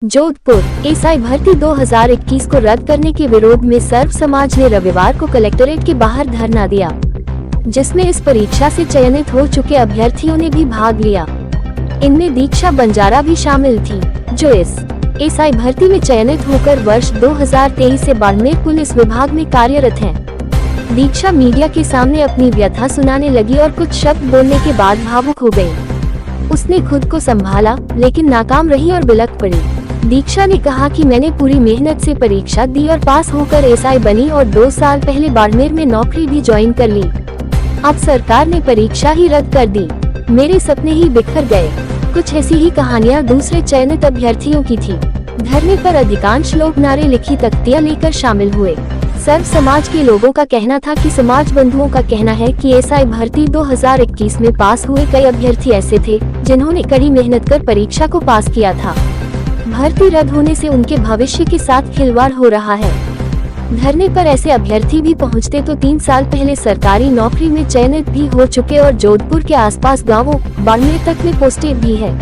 Jodhpur SI भर्ती 2021 को रद्द करने के विरोध में सर्व समाज ने रविवार को कलेक्ट्रेट के बाहर धरना दिया, जिसमें इस परीक्षा से चयनित हो चुके अभ्यर्थियों ने भी भाग लिया। इनमें दीक्षा बंजारा भी शामिल थी, जो इस एसआई भर्ती में चयनित होकर वर्ष 2023 से बाड़मेर पुलिस विभाग में कार्यरत हैं। दीक्षा मीडिया के सामने अपनी व्यथा सुनाने लगी और कुछ शब्द बोलने के बाद भावुक हो गई। उसने खुद को संभाला, लेकिन नाकाम रही और बिलख पड़ी। दीक्षा ने कहा कि मैंने पूरी मेहनत से परीक्षा दी और पास होकर एसआई बनी और 2 साल पहले बाड़मेर में नौकरी भी ज्वाइन कर ली। अब सरकार ने परीक्षा ही रद्द कर दी, मेरे सपने ही बिखर गए। कुछ ऐसी ही कहानियां दूसरे चयनित अभ्यर्थियों की थी। धरने पर अधिकांश लोग नारे लिखी तख्तियां लेकर शामिल हुए। सर्व समाज के लोगों का कहना था कि समाज बंधुओं का कहना है कि एसआई भर्ती 2021 में पास हुए कई अभ्यर्थी ऐसे थे जिन्होंने कड़ी मेहनत कर परीक्षा को पास किया था। भर्ती रद्द होने से उनके भविष्य के साथ खिलवाड़ हो रहा है। धरने पर ऐसे अभ्यर्थी भी पहुंचते तो 3 साल पहले सरकारी नौकरी में चयनित भी हो चुके और जोधपुर के आसपास गांवों बाड़मेर तक में पोस्टेड भी है।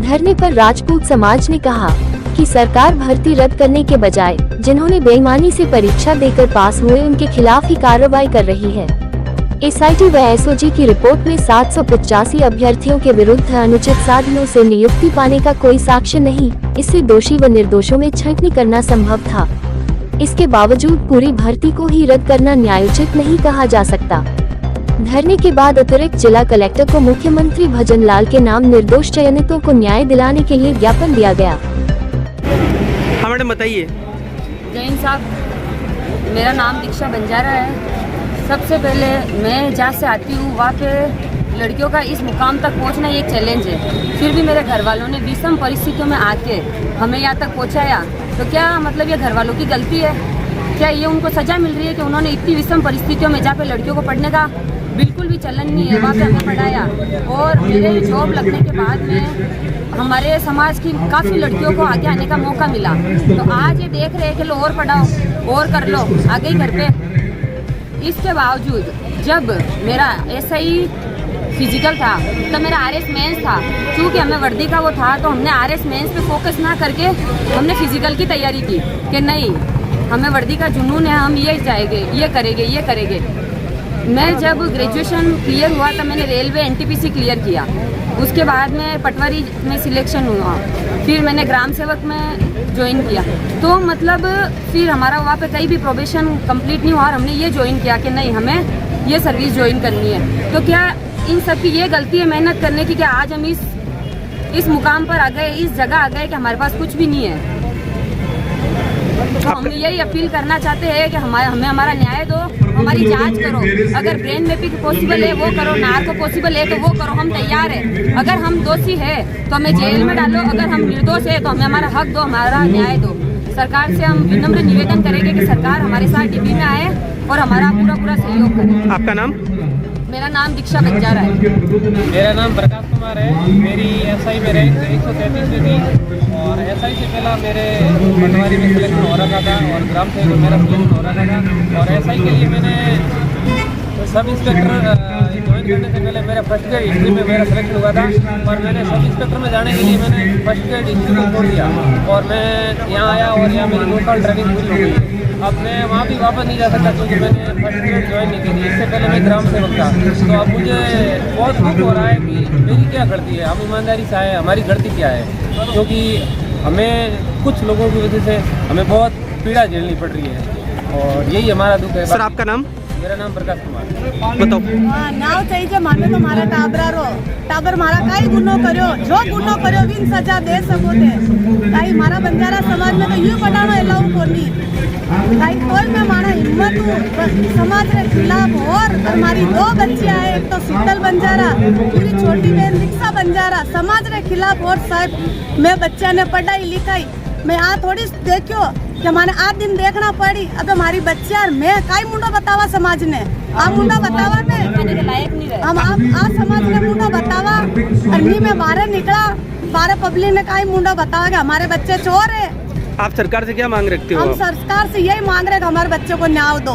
धरने पर राजपूत समाज ने कहा कि सरकार भर्ती रद्द करने के बजाय जिन्होंने बेईमानी से परीक्षा देकर पास हुए उनके खिलाफ ही कार्रवाई कर रही है। एसआईटी व एसओजी की रिपोर्ट में 785 अभ्यर्थियों के विरुद्ध अनुचित साधनों से नियुक्ति पाने का कोई साक्ष्य नहीं, इससे दोषी व निर्दोषों में छंटनी करना संभव था। इसके बावजूद पूरी भर्ती को ही रद्द करना न्यायोचित नहीं कहा जा सकता। धरने के बाद अतिरिक्त जिला कलेक्टर को मुख्यमंत्री भजन लाल के नाम निर्दोष चयनितों को न्याय दिलाने के लिए ज्ञापन दिया गया। हाँ मैडम बताइए। जैन साहब, मेरा नाम दीक्षा बंजारा है। सबसे पहले मैं जहाँ से आती हूँ वहाँ पे लड़कियों का इस मुकाम तक पहुँचना एक चैलेंज है। फिर भी मेरे घर वालों ने विषम परिस्थितियों में आके हमें यहाँ तक पहुँचाया, तो क्या मतलब ये घर वालों की गलती है? क्या ये उनको सज़ा मिल रही है कि उन्होंने इतनी विषम परिस्थितियों में जहाँ पे लड़कियों को पढ़ने का बिल्कुल भी चलन नहीं है वहाँ पे हमें पढ़ाया। और मेरे जॉब लगने के बाद में हमारे समाज की काफ़ी लड़कियों को आगे आने का मौका मिला। तो आज ये देख रहे हैं कि लो और पढ़ाओ और कर लो आगे ही घर पे। इसके बावजूद जब मेरा एसआई फिजिकल था तो मेरा आरएस मेंस था। क्योंकि हमें वर्दी का वो था तो हमने आरएस मेंस पे फोकस ना करके हमने फिजिकल की तैयारी की कि नहीं हमें वर्दी का जुनून है, हम ये जाएंगे, ये करेंगे। मैं जब ग्रेजुएशन क्लियर हुआ तो मैंने रेलवे एनटीपीसी क्लियर किया। उसके बाद में पटवारी में सिलेक्शन हुआ, फिर मैंने ग्राम सेवक में ज्वाइन किया। तो मतलब फिर हमारा वहाँ पे कहीं भी प्रोबेशन कंप्लीट नहीं हुआ और हमने ये ज्वाइन किया कि नहीं हमें ये सर्विस ज्वाइन करनी है। तो क्या इन सब की ये गलती है मेहनत करने की कि आज हम इस मुकाम पर आ गए, इस जगह आ गए कि हमारे पास कुछ भी नहीं है। तो हम यही अपील करना चाहते हैं कि हमें हमारा न्याय दो, हमारी जांच करो। अगर ब्रेन मैपिंग पॉसिबल है वो करो, नार्को पॉसिबल है तो वो करो, हम तैयार हैं। अगर हम दोषी है तो हमें जेल में डालो, अगर हम निर्दोष है तो हमें हमारा हक दो, हमारा न्याय दो। सरकार से हम विनम्र निवेदन करेंगे कि सरकार हमारे साथ डीबी में आए और हमारा पूरा सहयोग करे। आपका नाम? मेरा नाम दीक्षा बंजारा है। मेरा नाम प्रकाश कुमार है। मेरी एसआई में रैंक 133 में थी और एसआई से पहला मेरे पटवारी में सिलेक्शन हो रखा था और ग्राम सेवक में मेरा सिलेक्शन हो रखा था। और एसआई के लिए मैंने सब इंस्पेक्टर ज्वाइन करने से पहले मेरा फर्स्ट ग्रेड हिस्ट्री में मेरा सिलेक्शन हुआ था और मैंने सब इंस्पेक्टर में जाने के लिए मैंने फर्स्ट ग्रेड हिस्ट्री को छोड़ दिया और मैं यहाँ आया और यहाँ मेरी 2 साल ट्रेनिंग पूरी हो गई। अब मैं वहाँ भी वापस नहीं जा सकता क्योंकि मैंने फर्स्ट ग्रेड ज्वाइन नहीं की थी। इससे पहले मैं ग्राम सेवक था। तो अब मुझे बहुत दुख हो रहा है कि मेरी क्या गलती है, हम ईमानदारी से आए, हमारी गलती क्या है? क्योंकि हमें कुछ लोगों की वजह से हमें बहुत पीड़ा झेलनी पड़ रही है और यही हमारा दुख है। सर आपका नाम? मेरा नाम प्रकाश कुमार। बताओ। नाव चाहिए माने तो मारा टाबरा रो टाबर मारा काई गुनो करो, जो गुनो करो विन सजा दे सको थे। काई मारा बंजारा समाज में तो यूं पटानो एलाऊ कोनी काई कोई में मारा हिम्मत समाज के खिलाफ। और हमारी 2 बच्चियां है, एक तो शीतल बंजारा, मेरी छोटी बहन दीक्षा बंजारा। समाज के खिलाफ और साहब मैं बच्चा ने पढ़ाई लिखाई मैं आ थोड़ी देखियो कि हमारे 8 दिन देखना पड़ी। अब हमारी बच्चियां मैं काई मुंडा बतावा समाज ने आ मुंडा बतावा ने लायक नहीं रहे। हम आप समाज ने मुंडा बतावा अन्नी में बाहर निकला, बाहर पब्लिक ने काई मुंडा बतावा कि हमारे बच्चे चोर है। आप सरकार से क्या मांग रखते हो? हम सरकार से यही मांग रहे कि हमारे बच्चे को न्याय दो,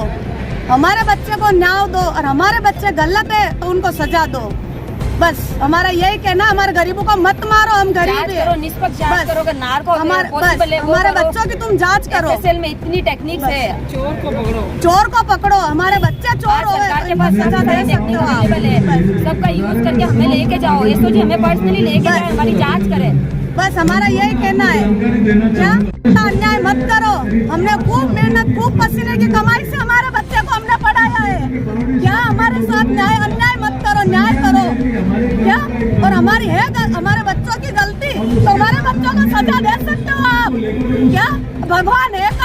हमारे बच्चे को न्याय दो और हमारे बच्चे गलत है तो उनको सजा दो। बस हमारा यही कहना, हमारे गरीबों को मत मारो, हम गरीब जांच हैं। करो, निष्पक्ष जांच बस, करो, अगर नार्को हमारे पॉसिबल है वो हमारे करो। बच्चों की तुम जांच करो। एफएसएल में इतनी टेक्निक्स है, चोर को पकड़ो। चोर को पकड़ो, हमारे बच्चे चोर आज हो सरकार के गए, पास सजा दे सकते हो आप। अवेलेबल है, सबका यूज करके हमें लेके जाओ, ये सोचिए हमें पर्सनली लेके जाए, हमारी जांच करे। बस हमारा यही कहना है, क्या अन्याय मत करो। हमने खूब मेहनत, खूब पसीने की कमाई से हमारे बच्चे को हमने पढ़ाया है। क्या हमारे साथ अन्याय मत करो, न्याय करो। क्या और हमारी है हमारे बच्चों की गलती, तो हमारे बच्चों को सजा दे सकते हो आप। क्या भगवान एक